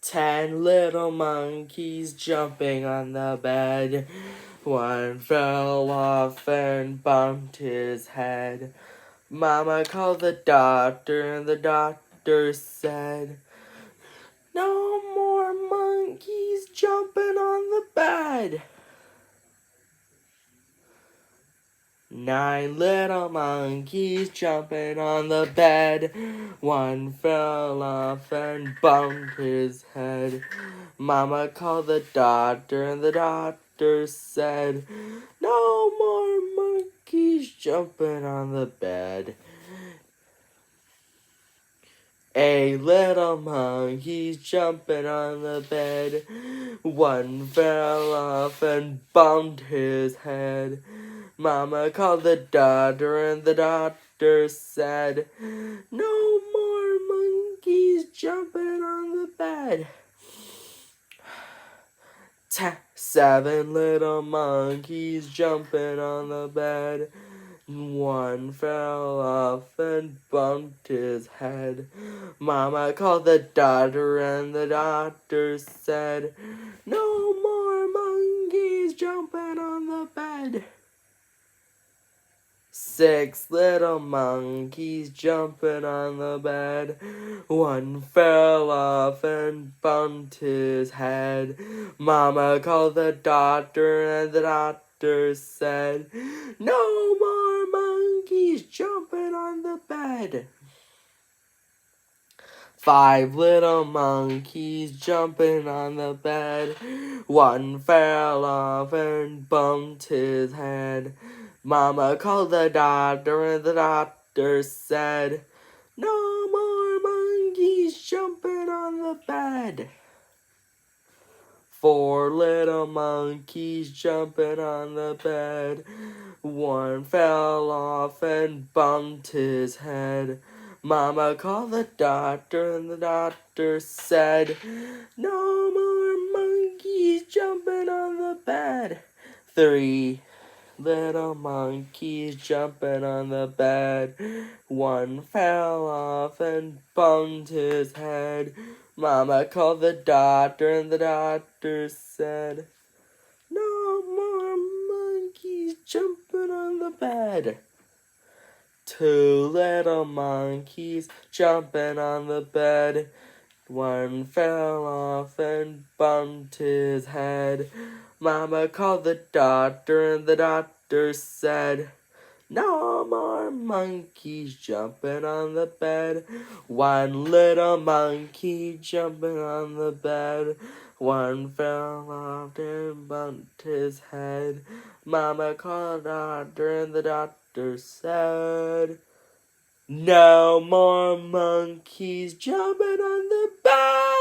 10 little monkeys jumping on the bed. One fell off and bumped his head. Mama called the doctor and the doctor said, "No more monkeys jumping on the bed." 9 little monkeys jumping on the bed. One fell off and bumped his head. Mama called the doctor and the doctor said, "No more monkeys jumping on the bed." 8 little monkeys jumping on the bed. One fell off and bumped his head. Mama called the doctor and the doctor said, "No more monkeys jumping on the bed." 7 little monkeys jumping on the bed. One fell off and bumped his head. Mama called the doctor and the doctor said, "No more monkeys jumping on the bed." 6 little monkeys jumping on the bed. One fell off and bumped his head. Mama called the doctor and the doctor said, "No more monkeys jumping on the bed." 5 little monkeys jumping on the bed. One fell off and bumped his head. Mama called the doctor and the doctor said, "No more monkeys jumping on the bed." 4 little monkeys jumping on the bed. One fell off and bumped his head. Mama called the doctor and the doctor said, "No more monkeys jumping on the bed." 3 little monkeys jumping on the bed. One fell off and bumped his head. Mama called the doctor and the doctor said, "No more monkeys jumping on the bed." 2 little monkeys jumping on the bed. One fell off and bumped his head. Mama called the doctor and the doctor said, "No more monkeys jumping on the bed." 1 little monkey jumping on the bed. One fell off and bumped his head. Mama called the doctor and the doctor said, "No more monkeys jumping on the bed."